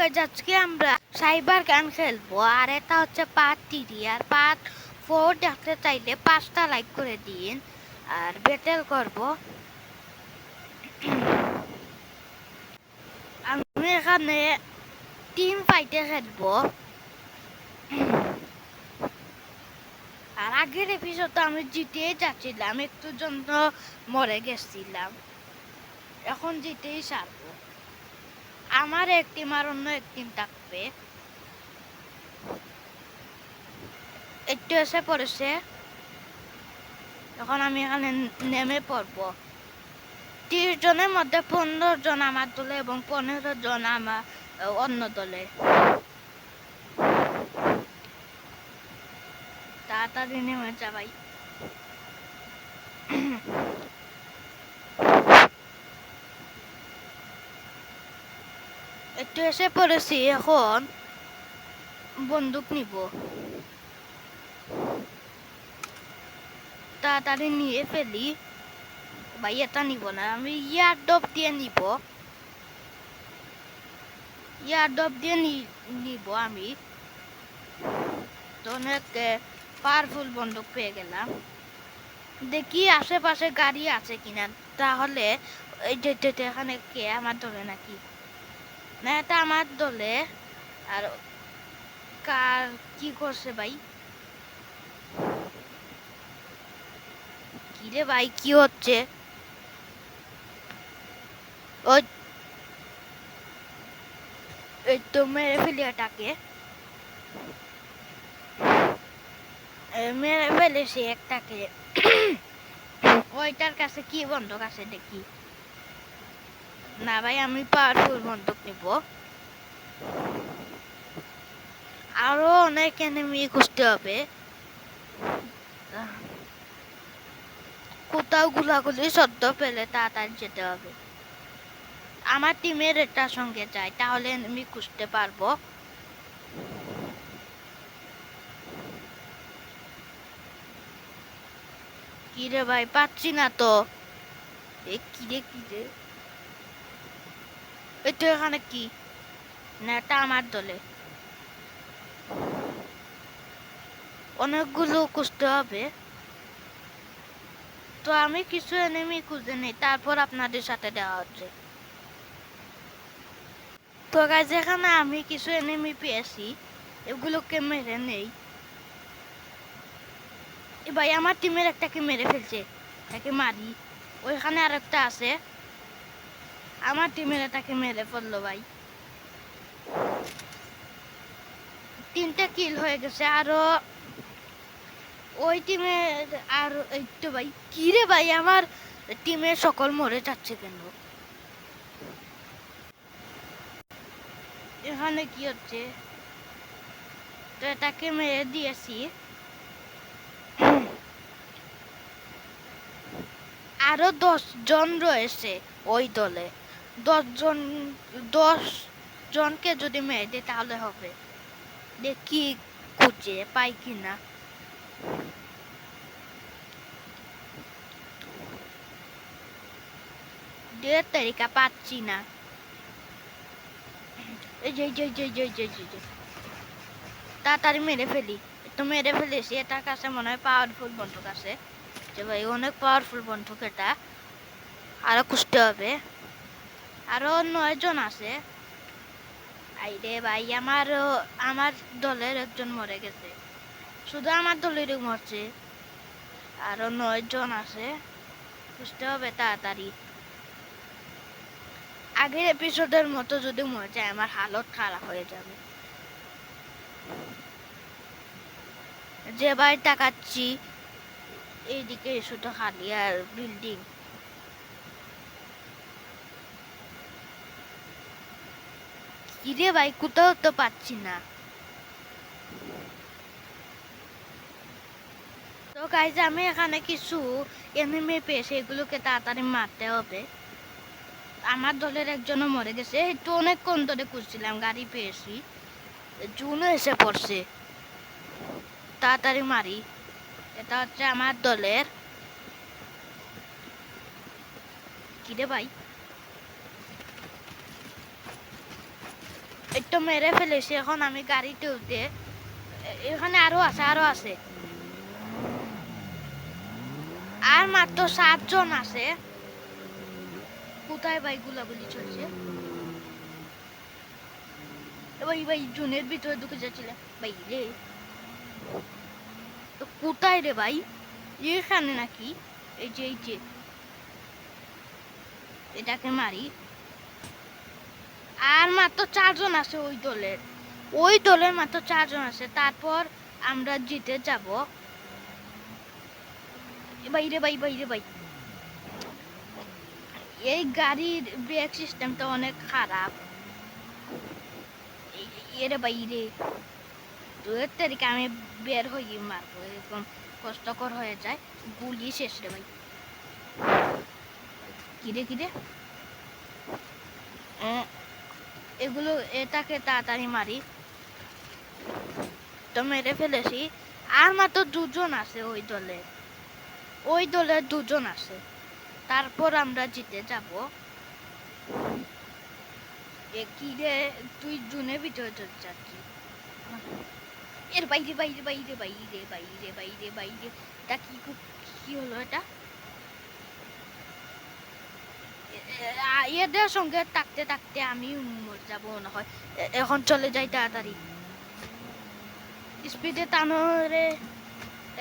Guys আজকে আমরা cyber গান খেলবো আর এটা হচ্ছে পার্ট 3 আর পার্ট 4 দেখতে চাইলে 5টা লাইক করে দিন আর ব্যাটেল করব। আমি এখানে টিম ফাইটে খেলবো। আর আগের এপিসোডে আমি জিতেই যাচ্ছিলাম, একটু জন্য মরে গেছিলাম, এখন জিতেই সারবো। আমার এক টিম আর অন্য এক টিম থাকবে। একটু এসে পড়েছে, এখন আমি এখানে নেমে পড়বো। 30 জনের মধ্যে 15 জন আমার দলে এবং 15 জন আমার অন্য দলে। তাড়াতাড়ি নেমে যা ভাই। একটু এসে পড়েছি, এখন বন্দুক নিব। তাড়াতাড়ি নিয়ে ফেলি ভাই, এটা নিব না, আমি ইয়ারডপ দিয়ে নিব। ইয়ারডপ দিয়ে নিব আমি। তো অনেক পাওয়ারফুল বন্দুক পেয়ে গেলাম। দেখি আশেপাশে গাড়ি আছে কিনা, তাহলে এই যে এখানে কে আমার দলে নাকি না, এটা আমার দলে। আর কার কি করছে ভাই? কি রে ভাই, কি হচ্ছে? ওই তো মেরে ফেলি এটাকে, মেরে ফেলেছি একটাকে। ওইটার কাছে কি বন্দুক আছে দেখি। না ভাই, আমি পাওয়ারফুল বন্দুক নিব। আরো অনেক এনিমি খুঁজতে হবে, কোথাও গুলাগুলি সদ্য পেলে তাড়াতাড়ি যেতে হবে। আমার টিমের এটার সঙ্গে যাই, তাহলে এনিমি খুঁজতে পারবো। কি রে ভাই, পাচ্ছি না তো। কি রে এই তো এখানে কি না, এটা আমার দলে। অনেকগুলো খুঁজতে হবে, তো আমি কিছু এনিমি খুঁজে নেই, তারপর আপনাদের সাথে দেওয়া হচ্ছে। তো গাইজ এখানে আমি কিছু এনিমি পেয়েছি, এগুলোকে মেরে নেই। ভাই আমার টিমের একটাকে মেরে ফেলছে, তাকে মারি। ওইখানে আরেকটা আছে, আমার টিমের এটাকে মেরে ফেললো ভাই। 3টা কিল হয়ে গেছে। আরো ওই টিমে আর একটু ভাই, কি রে ভাই, আমার টিমের সকল মরে যাচ্ছে কেন? এখানে কি হচ্ছে? তো এটাকে মেরে দিয়েছি। আরো 10 জন রয়েছে ওই দলে। 10 জনকে যদি মেরে দিই তাহলে হবে। দেখি খুঁজে পাই কিনা। দেড় তারিখা পাচ্ছি না। এই যে তাড়াতাড়ি মেরে ফেলি। তো মেরে ফেলেছি, এটার কাছে মনে হয় পাওয়ারফুল বন্দুক আছে। যে ভাই অনেক পাওয়ারফুল বন্দুক এটা, আরো খুঁজতে হবে। আরো 9 জন আছে। আইরে ভাই, আমার দলের একজন মরে গেছে, শুধু আমার দলেরই মরছে। আরো 9 জন আছে, খুঁজতে হবে তাড়াতাড়ি। আগের এপিসোডের মতো যদি মরে যায় আমার হালত খারাপ হয়ে যাবে। যে বাড়ি তাকাচ্ছি এইদিকে শুধু খালি আর বিল্ডিং। কিরে ভাই, কোথাও তো পাচ্ছি না। তো গাইজ আমি এখানে কিছু এনিমি পেয়েছি, এগুলোকে তাড়াতাড়ি মারতে হবে। আমার দলের একজনও মরে গেছে, একটু অনেকক্ষণ ধরে খুঁজছিলাম, গাড়ি পেয়েছি, জুনও এসে পড়ছে। তাড়াতাড়ি মারি। এটা হচ্ছে আমার দলের। কিরে ভাই, এই তো মেরে ফেলেছি, এখন আমি গাড়িতে উঠে এখানে আরো আছে আর মাত্র 7 জন আছে। কোথায় ভাই গুলাগুলি চলছে? ভাই ভাই জুনের ভিতরে ঢুকে যাচ্ছিলাম ভাই রে। তো কোথায় রে ভাই? এখানে নাকি? এই যে এটাকে মারি। আর মাত্র 4 জন আছে ওই দলের মাত্র 4 জন আছে, তারপর আমরা জিতে যাব। ভাই রে ভাই ভাই রে ভাই, এই গাড়ির ব্রেক সিস্টেমটা অনেক খারাপ। এরে ভাই রে, দুয়ের তারিখে আমি বের হয়ে মারবো, এরকম কষ্টকর হয়ে যায়। গুলি শেষ রে ভাই। কিরে এগুলো, এটাকে তাড়াতাড়ি মারি। তো মেরে ফেলেছি। আর মাত্র 2 জন আছে ওই দলে 2 জন আছে, তারপর আমরা জিতে যাব। কি রে, তুই জুনের ভিতরে চলে যাচ্ছিস? এর বাইরে বাইরে বাইরে বাইরে বাইরে বাইরে বাইরে এটা কি হলো এটা? এদের সঙ্গে থাকতে থাকতে আমি মরে যাবো মনে হয়। এখন চলে যাই তাড়াতাড়ি, স্পিডে টানো রে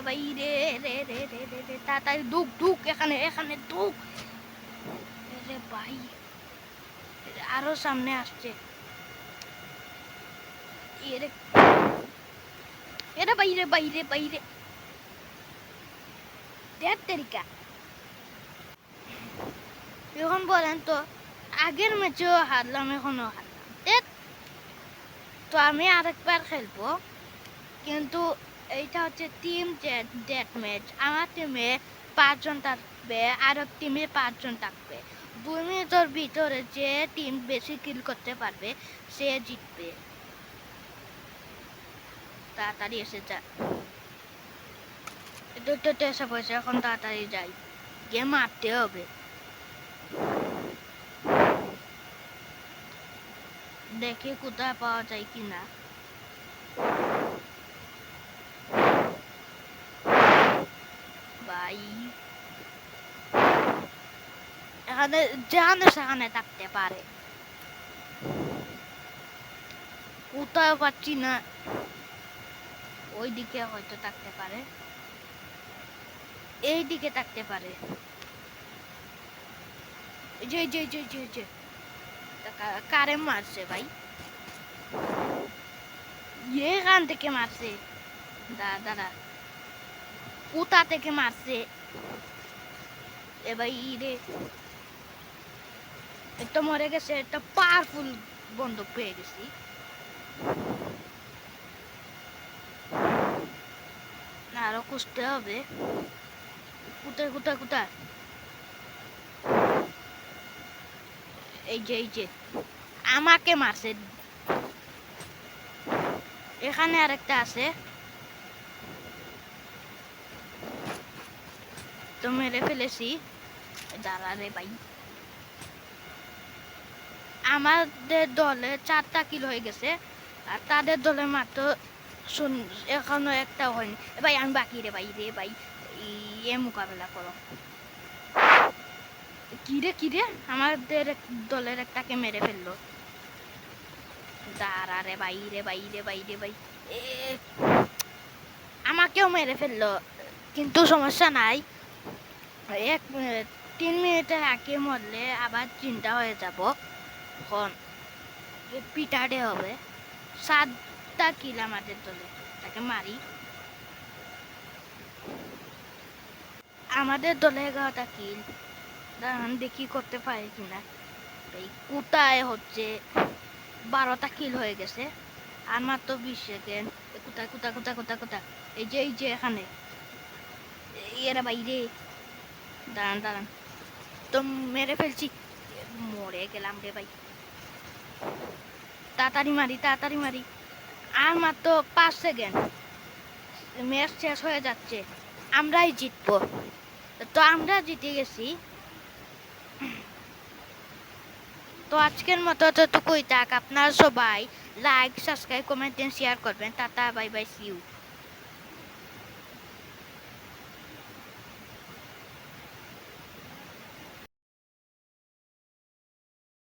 ভাই রে রে রে রে রে রে, তাড়াতাড়ি ঢুক এখানে ঢুক রে ভাই। আরো সামনে আসছে। এরে এরে বাইরে বাইরে বাইরে, দেড় তারিখা। এখন বলেন তো, আগের ম্যাচেও হারলাম, এখনো হারলাম। তো আমি আরেকবার খেলবো, কিন্তু এইটা হচ্ছে টিম ডেথ ম্যাচ। আমার টিমে 5 জন থাকবে, আর এক টিমে 5 জন থাকবে। 2 মিনিটের ভিতরে যে টিম বেশি কিল করতে পারবে সে জিতবে। তাড়াতাড়ি এসে যা, দুটো এসে পড়েছে, এখন তাড়াতাড়ি যাই, গিয়ে মারতে হবে। দেখি কোথায় পাওয়া যায় কিনা। ভাই এখানে যেখানে সেখানে থাকতে পারে, কোথাও পাচ্ছি না। ওইদিকে হয়তো থাকতে পারে, এই দিকে থাকতে পারে। যে কারে মারছে ভাই? এখান থেকে মারছে। দাদা কোথা থেকে মারছে এ ভাই রে? তো মরে গেছে, একটা পাওয়ারফুল বন্দুক পেয়ে গেছি। আরো খুঁজতে হবে। কোথায়? এই যে আমাকে মারছে। এখানে আরেকটা আছে, তো মেরে ফেলেছি। দাঁড়া রে ভাই, আমাদের দলে 4টা কিল হয়ে গেছে, আর তাদের দলে মাত্র এখনো একটা হয়নি। ভাই আমি বাকি রে ভাই এ মোকাবেলা করো। কিরে আমাদের দলের একটাকে মেরে ফেললো। দাঁড়া রে ভাই আমাকেও মেরে ফেললো, কিন্তু সমস্যা নাই। 3 মিনিটের আগে মরলে আবার চিন্তা হয়ে যাব। এখন পিটারে হবে। 7টা কিল আমাদের দলে, তাকে মারি। আমাদের দলে 11টা কিল, দাঁড়ান দেখি করতে পারি কিনা। এই কোথায় হচ্ছে 12টা কিল হয়ে গেছে, আর মাত্র 20 সেকেন্ড। কোথায়? এই যে এখানে। এরা বাইরে, দাঁড়ান তো মেরে ফেলছি। মরে গেলাম রে ভাই। তাড়াতাড়ি মারি। আর মাত্র 5 সেকেন্ড, ম্যাচ শেষ হয়ে যাচ্ছে। আমরাই জিতবো। তো আমরা জিতে গেছি। তো আজকের মতো যতটুকুই থাক, আপনারা সবাই লাইক সাবস্ক্রাইব কমেন্ট শেয়ার করবেন। Tata bye bye, see you.